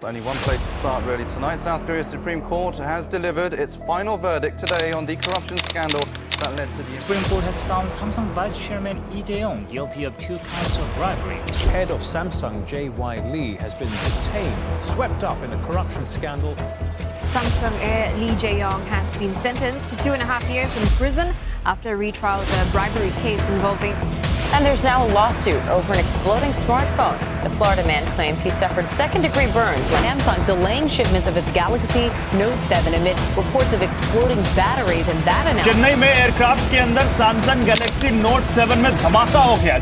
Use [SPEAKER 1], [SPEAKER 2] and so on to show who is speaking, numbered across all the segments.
[SPEAKER 1] Only one place to start really tonight. South Korea's Supreme Court has delivered its final verdict today on the corruption scandal that led to the...
[SPEAKER 2] Supreme Court has found Samsung Vice Chairman Lee Jae-yong guilty of 2 counts of bribery.
[SPEAKER 3] Head of Samsung J.Y. Lee has been detained, swept up in a corruption scandal.
[SPEAKER 4] Samsung heir Lee Jae-yong has been sentenced to 2.5 years in prison after a retrial of a bribery case involving...
[SPEAKER 5] And there's now a lawsuit over an exploding smartphone. The Florida man claims he suffered second-degree burns when Samsung delaying shipments of its Galaxy Note 7 amid reports of exploding batteries, and that announcement...
[SPEAKER 6] Chennai में aircraft के अंदर Samsung Galaxy note 7 में धमाका हो गया।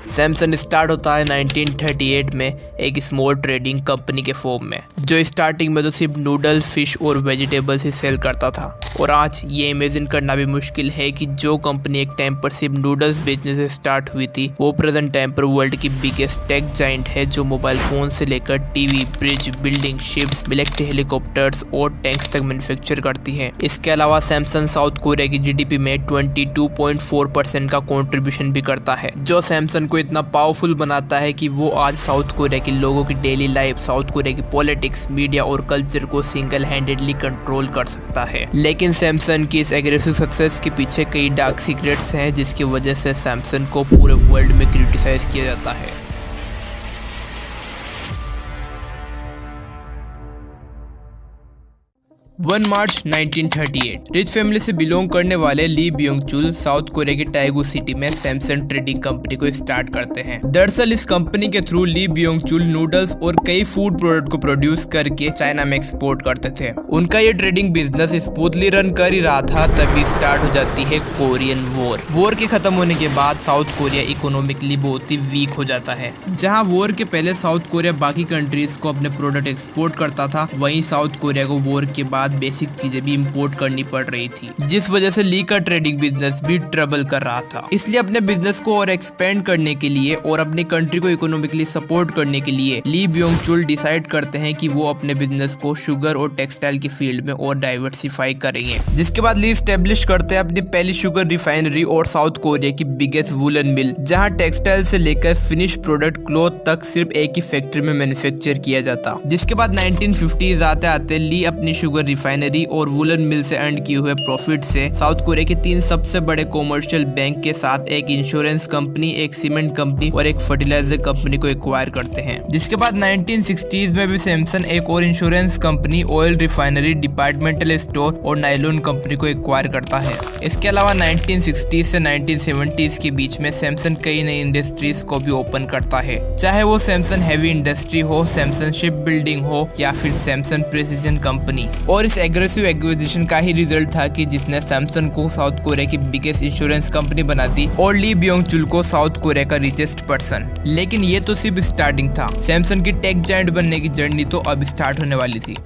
[SPEAKER 7] Samsung start होता है 1938 में एक स्मॉल ट्रेडिंग कंपनी के फॉर्म में, जो स्टार्टिंग में तो सिर्फ नूडल, फिश और वेजिटेबल्स ही सेल करता था। और आज ये इमेजिन करना भी मुश्किल है कि जो कंपनी एक टाइम पर सिर्फ नूडल्स बेचने से स्टार्ट हुई थी, वो प्रेजेंट टाइम पर वर्ल्ड की बिगेस्ट टेक जाइंट है, जो मोबाइल फोन से लेकर TV, bridge, building, ships, military helicopters और टैंक्स तक मैन्युफैक्चर करती है। इसके अलावा सैमसंग साउथ कोरिया की जीडीपी में 22.4% का कॉन्ट्रीब्यूशन भी करता है, जो सैमसंग को इतना पावरफुल बनाता है कि वो आज साउथ कोरिया के लोगों की डेली लाइफ, साउथ कोरिया की पॉलिटिक्स, मीडिया और कल्चर को सिंगल हैंडेडली कंट्रोल कर सकता है। लेकिन सैमसंग की इस एग्रेसिव सक्सेस के पीछे कई डार्क सीक्रेट्स हैं, जिसकी वजह से सैमसंग को पूरे वर्ल्ड में क्रिटिसाइज किया जाता है। 1 मार्च 1938 रिच फैमिली से बिलोंग करने वाले ली ब्योंग चुल साउथ कोरिया के टाइगू सिटी में सैमसंग ट्रेडिंग कंपनी को स्टार्ट करते हैं। दरअसल इस कंपनी के थ्रू ली ब्योंग चुल नूडल्स और कई फूड प्रोडक्ट को प्रोड्यूस करके चाइना में एक्सपोर्ट करते थे। उनका ये ट्रेडिंग बिजनेस स्मूथली रन कर ही रहा था, तभी स्टार्ट हो जाती है कोरियन वॉर के खत्म होने के बाद साउथ कोरिया इकोनॉमिकली बहुत ही वीक हो जाता है। जहाँ वॉर के पहले साउथ कोरिया बाकी कंट्रीज को अपने प्रोडक्ट एक्सपोर्ट करता था, वहीं साउथ कोरिया को वॉर के बाद बेसिक चीजें भी इंपोर्ट करनी पड़ रही थी, जिस वजह से ली का ट्रेडिंग बिजनेस भी ट्रबल कर रहा था। इसलिए अपने बिजनेस को और एक्सपेंड करने के लिए और अपनी कंट्री को इकोनॉमिकली सपोर्ट करने के लिए ली ब्योंग चुल डिसाइड करते हैं कि वो अपने बिजनेस को शुगर और टेक्सटाइल की फील्ड में और डाइवर्सिफाई करेंगे। जिसके बाद ली स्टेब्लिश करते हैं अपनी पहली शुगर रिफाइनरी और साउथ कोरिया की बिगेस्ट वुलन मिल, जहाँ टेक्सटाइल से लेकर फिनिश प्रोडक्ट क्लॉथ तक सिर्फ एक ही फैक्ट्री में मैन्युफैक्चर किया जाता। जिसके बाद 1950s आते आते ली अपनी शुगर रिफाइनरी और वुलन मिल से अर्न किए हुए प्रॉफिट से साउथ कोरिया के 3 सबसे बड़े कॉमर्शियल बैंक के साथ एक इंश्योरेंस कंपनी, एक सीमेंट कंपनी और एक फर्टिलाइजर कंपनी को एक्वायर करते हैं। जिसके बाद 1960s में भी सैमसंग एक और insurance company, oil refinery, departmental store और नायलॉन कंपनी को एक्वायर करता है। इसके अलावा 1960s से 1970s के बीच में सैमसंग कई नई इंडस्ट्रीज को भी ओपन करता है, चाहे वो सैमसंग हैवी इंडस्ट्री हो, सैमसंग शिप बिल्डिंग हो या फिर सैमसंग प्रिसीजन कंपनी। और इस एग्रेसिव एक्विजिशन का ही रिजल्ट था कि जिसने सैमसंग को साउथ कोरिया की बिगेस्ट इंश्योरेंस कंपनी बना दी और ली ब्योंग चुल को साउथ कोरिया का रिचेस्ट पर्सन। लेकिन ये तो सिर्फ स्टार्टिंग था, सैमसंग की टेक जायंट बनने की जर्नी तो अब स्टार्ट होने वाली थी।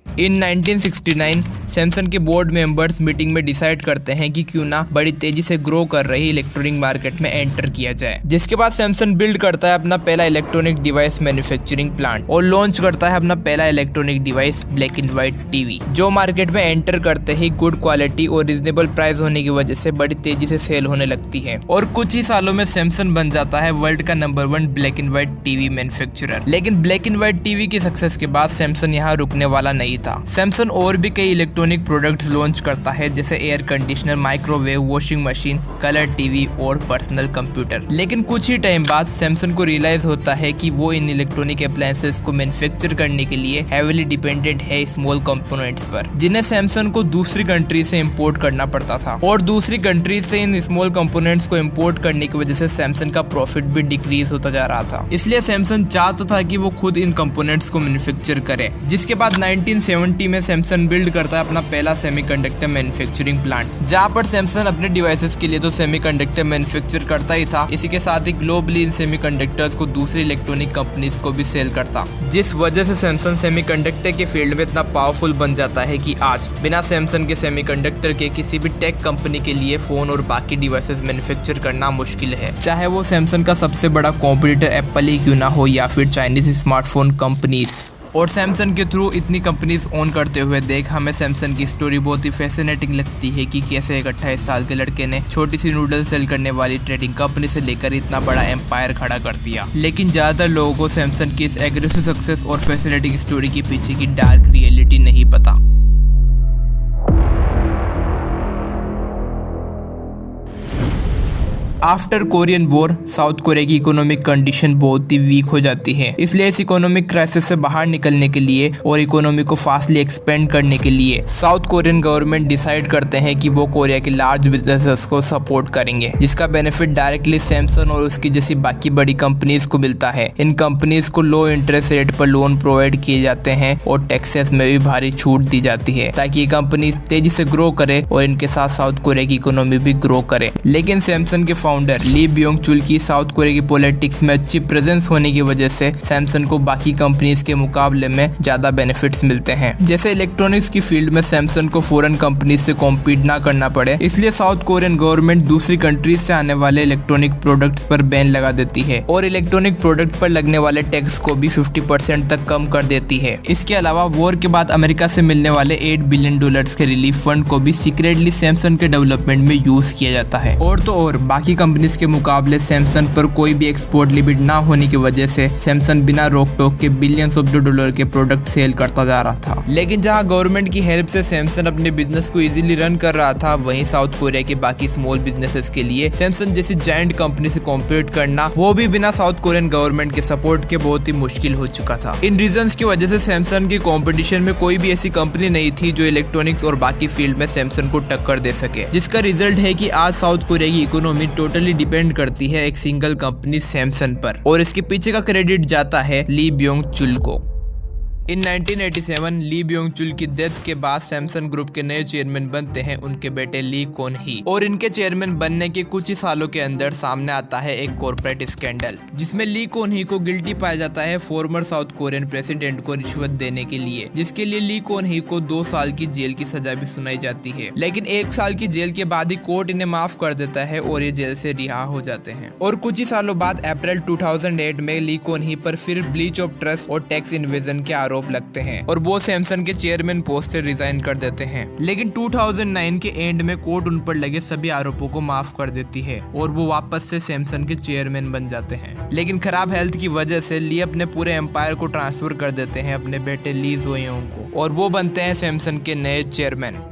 [SPEAKER 7] इन 1969 सैमसंग के बोर्ड मेंबर्स मीटिंग में डिसाइड करते हैं कि क्यों ना बड़ी तेजी से ग्रो कर रही इलेक्ट्रॉनिक मार्केट में एंटर किया जाए। जिसके बाद सैमसंग बिल्ड करता है अपना पहला इलेक्ट्रॉनिक डिवाइस मैन्युफैक्चरिंग प्लांट और लॉन्च करता है अपना पहला electronic device black and white TV, जो मार्केट में एंटर करते ही गुड क्वालिटी और रिजनेबल प्राइस होने की वजह से बड़ी तेजी से सेल होने लगती है। और कुछ ही सालों में सैमसंग बन जाता है वर्ल्ड का number 1 black and white TV manufacturer. लेकिन ब्लैक एंड व्हाइट टीवी की सक्सेस के बाद सैमसंग यहाँ रुकने वाला नहीं था। सैमसंग और भी कई इलेक्ट्रॉनिक प्रोडक्ट्स लॉन्च करता है, जैसे air conditioner, microwave, washing machine, colour TV और पर्सनल कंप्यूटर। लेकिन कुछ ही टाइम बाद सैमसंग को रियलाइज होता है कि वो इन इलेक्ट्रॉनिक अप्लायंसेस को मैन्युफैक्चर करने के लिए हेवीली डिपेंडेंट है स्मॉल कंपोनेंट्स पर, जिन्हें सैमसंग को दूसरी कंट्री से इंपोर्ट करना पड़ता था। और दूसरी कंट्री से इन स्मॉल कंपोनेंट्स को इंपोर्ट करने की वजह से सैमसंग का प्रॉफिट भी डिक्रीज होता जा रहा था। इसलिए सैमसंग चाहता था कि वो खुद इन कंपोनेंट्स को मैन्युफैक्चर करे। जिसके बाद 1970 में सैमसंग बिल्ड करता है अपना पहला सेमीकंडक्टर मैन्युफैक्चरिंग प्लांट, जहां पर सैमसंग अपने डिवाइसेस के लिए तो सेमीकंडक्टर मैन्युफैक्चर करता ही था, इसी के साथ ही ग्लोबली इन सेमीकंडक्टर्स को दूसरी इलेक्ट्रॉनिक कंपनीज को भी सेल करता, जिस वजह से सैमसंग सेमीकंडक्टर के फील्ड में इतना पावरफुल बन जाता है कि आज बिना सैमसंग के सेमीकंडक्टर के किसी भी टेक कंपनी के लिए फोन और बाकी डिवाइसेस मैन्युफैक्चर करना मुश्किल है, चाहे वो सैमसंग का सबसे बड़ा कॉम्पिटिटर एप्पल ही क्यों ना हो या फिर चाइनीज स्मार्टफोन कंपनीज। और सैमसंग के थ्रू इतनी कंपनीज ओन करते हुए देख हमें सैमसंग की स्टोरी बहुत ही फैसिनेटिंग लगती है कि कैसे एक 28 साल के लड़के ने छोटी सी नूडल सेल करने वाली ट्रेडिंग कंपनी से लेकर इतना बड़ा एम्पायर खड़ा कर दिया। लेकिन ज्यादातर लोगों को सैमसंग की इस एग्रेसिव सक्सेस और फैसिनेटिंग स्टोरी के पीछे की डार्क रियलिटी नहीं पता। After Korean war south Korea की इकोनॉमिक कंडीशन बहुत ही वीक हो जाती है। इसलिए इस इकोनॉमिक क्राइसिस से बाहर निकलने के लिए और इकोनॉमी को फास्टली एक्सपेंड करने के लिए साउथ कोरियन गवर्नमेंट डिसाइड करते हैं कि वो कोरिया के लार्ज बिजनेसेस को सपोर्ट करेंगे, जिसका बेनिफिट डायरेक्टली सैमसंग और उसकी जैसी बाकी बड़ी कंपनीज को मिलता है। इन कंपनीज को लो इंटरेस्ट रेट पर लोन प्रोवाइड किए जाते हैं और टैक्सेस में भी भारी छूट दी जाती है ताकि ये कंपनी तेजी से ग्रो करे और इनके साथ साउथ कोरिया की इकोनॉमी भी ग्रो करे। लेकिन सैमसंग के फाउंडर ली बियोंग चुल की साउथ कोरिया की पॉलिटिक्स में अच्छी प्रेजेंस होने की वजह से सैमसंग को बाकी कंपनीज के मुकाबले में ज्यादा बेनिफिट्स मिलते हैं। जैसे इलेक्ट्रॉनिक्स की फील्ड में सैमसंग को फॉरेन कंपनीज से कॉम्पीट ना करना पड़े, इसलिए साउथ कोरियन गवर्नमेंट दूसरी कंट्रीज से आने वाले इलेक्ट्रॉनिक प्रोडक्ट्स पर बैन लगा देती है और इलेक्ट्रॉनिक प्रोडक्ट पर लगने वाले टैक्स को भी 50% तक कम कर देती है। इसके अलावा वॉर के बाद अमेरिका से मिलने वाले $8 बिलियन के रिलीफ फंड को भी सीक्रेटली सैमसंग के डेवलपमेंट में यूज किया जाता है। और तो और बाकी कंपनीज के मुकाबले सैमसंग पर कोई भी एक्सपोर्ट लिमिट ना होने की वजह से सैमसंग बिना रोक टोक के बिलियंस ऑफ डॉलर के प्रोडक्ट सेल करता जा रहा था। लेकिन जहां गवर्नमेंट की हेल्प से सैमसंग अपने बिजनेस को इजीली रन कर रहा था, वहीं साउथ कोरिया के बाकी स्मॉल बिजनेसेस के लिए सैमसंग जैसी जायंट कंपनी से कॉम्पीट करना, वो भी बिना साउथ कोरियन गवर्नमेंट के सपोर्ट के बहुत ही मुश्किल हो चुका था। इन रीजंस की वजह से सैमसंग की कॉम्पिटिशन में कोई भी ऐसी कंपनी नहीं थी जो इलेक्ट्रॉनिक्स और बाकी फील्ड में सैमसंग को टक्कर दे सके, जिसका रिजल्ट है कि आज साउथ कोरिया की इकोनॉमी टोटली डिपेंड करती है एक सिंगल कंपनी सैमसंग पर और इसके पीछे का क्रेडिट जाता है ली बियोंग चुल को। इन 1987 ली बियोंग चुल की डेथ के बाद सैमसंग ग्रुप के नए चेयरमैन बनते हैं उनके बेटे ली कोन ही और इनके चेयरमैन बनने के कुछ ही सालों के अंदर सामने आता है एक कॉर्पोरेट स्कैंडल, जिसमें ली कोन ही को गिल्टी पाया जाता है फॉर्मर साउथ कोरियन प्रेसिडेंट को रिश्वत देने के लिए, जिसके लिए ली कोन ही को 2 साल की जेल की सजा भी सुनाई जाती है। लेकिन 1 साल की जेल के बाद ही कोर्ट इन्हें माफ कर देता है और ये जेल से रिहा हो जाते हैं। और कुछ ही सालों बाद अप्रैल 2008 में ली कोन ही पर फिर ब्लीच ऑफ ट्रस्ट और टैक्स इन्वेजन के आरोप लगते हैं और वो सैमसंग के चेयरमैन पोस्ट से रिजाइन कर देते हैं। लेकिन 2009 के एंड में कोर्ट उन पर लगे सभी आरोपों को माफ कर देती है और वो वापस से सैमसंग के चेयरमैन बन जाते हैं। लेकिन खराब हेल्थ की वजह से ली अपने पूरे एम्पायर को ट्रांसफर कर देते हैं अपने बेटे ली जोयोंग को और वो बनते हैं सैमसंग के नए चेयरमैन।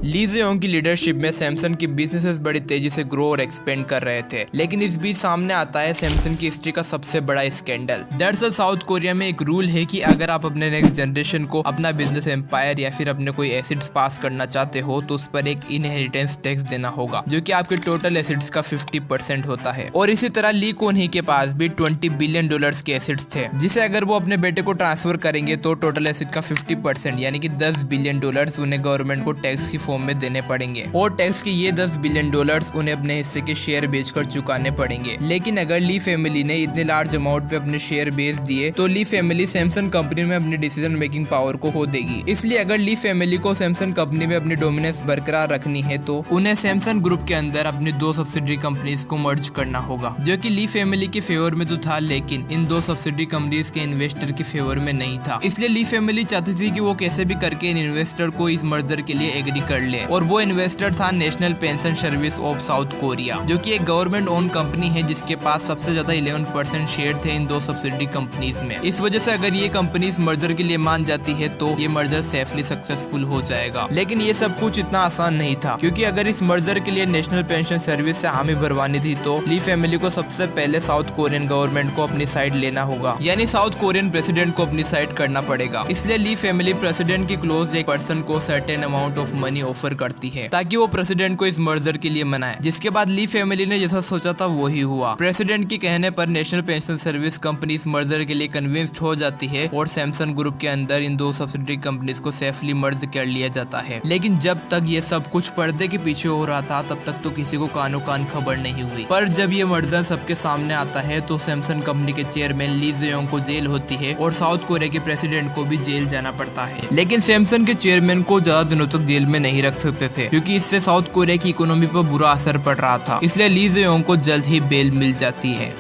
[SPEAKER 7] ली जेयोंग की लीडरशिप में सैमसंग की बिजनेसेस बड़ी तेजी से ग्रो और एक्सपेंड कर रहे थे। लेकिन इस बीच सामने आता है सैमसंग की हिस्ट्री का सबसे बड़ा स्कैंडल। दरअसल साउथ कोरिया में एक रूल है कि अगर आप अपने नेक्स्ट जनरेशन को अपना बिजनेस एम्पायर या फिर अपने कोई एसेट्स पास करना चाहते हो तो उस पर एक इनहेरिटेंस टैक्स देना होगा, जो कि आपके टोटल एसेट्स का 50% होता है। और इसी तरह ली कोन ही के पास भी $20 बिलियन के एसेट्स थे, जिसे अगर वो अपने बेटे को ट्रांसफर करेंगे तो टोटल एसेट का 50% यानी कि $10 बिलियन उन्हें गवर्नमेंट को टैक्स की फॉर्म में देने पड़ेंगे और टैक्स के ये $10 बिलियन उन्हें अपने हिस्से के शेयर बेचकर चुकाने पड़ेंगे। लेकिन अगर ली फैमिली ने इतने लार्ज अमाउंट पे अपने शेयर बेच दिए तो ली फैमिली सैमसंग कंपनी में अपनी डिसीजन मेकिंग पावर को खो देगी। इसलिए अगर ली फैमिली को सैमसंग कंपनी में अपनी डोमिनेंस बरकरार रखनी है तो उन्हें सैमसंग ग्रुप के अंदर अपनी 2 सब्सिडरी कंपनीज को मर्ज करना होगा, जो कि ली फैमिली के फेवर में तो था लेकिन इन 2 सब्सिडरी कंपनीज के इन्वेस्टर के फेवर में नहीं था। इसलिए ली फैमिली चाहती थी कि वो कैसे भी करके इन इन्वेस्टर को इस मर्जर के लिए एग्री कर ले और वो इन्वेस्टर था national pension service of south Korea, जो कि एक गवर्नमेंट ओन कंपनी है जिसके पास सबसे ज्यादा 11% शेयर थे इन 2 सब्सिडरी कंपनीज में। इस वजह से अगर ये कंपनी इस मर्जर के लिए मान जाती है तो ये मर्जर सेफली सक्सेसफुल हो जाएगा। लेकिन ये सब कुछ इतना आसान नहीं था, क्योंकि अगर इस मर्जर के लिए नेशनल पेंशन सर्विस से हामी भरवानी थी तो ली फैमिली को सबसे पहले साउथ कोरियन गवर्नमेंट को अपनी साइड लेना होगा, यानी साउथ कोरियन प्रेसिडेंट को अपनी साइड करना पड़ेगा। इसलिए ली फैमिली प्रेसिडेंट की क्लोज एक पर्सन को certain amount of money offer करती है ताकि वो प्रेसिडेंट को इस मर्जर के लिए मनाए, जिसके बाद ली फैमिली ने जैसा सोचा था वही हुआ। प्रेसिडेंट के कहने पर नेशनल पेंशन सर्विस कंपनी इस मर्जर के लिए कन्विंस्ड हो जाती है और सैमसंग ग्रुप के अंदर इन 2 सब्सिडरी कंपनीज को सेफली मर्ज कर लिया जाता है। लेकिन जब तक ये सब कुछ पर्दे के पीछे हो रहा था तब तक तो किसी को कानो कान खबर नहीं हुई, पर जब ये मर्जर सबके सामने आता है तो सैमसंग कंपनी के चेयरमैन ली जेयोंग को जेल होती है और साउथ कोरिया के प्रेसिडेंट को भी जेल जाना पड़ता है। लेकिन सैमसंग के चेयरमैन को ज्यादा दिनों तक जेल में नहीं रख सकते थे, क्योंकि इससे साउथ कोरिया की इकोनॉमी पर बुरा असर पड़ रहा था। इसलिए ली जेयोंग को जल्द ही बेल मिल जाती है।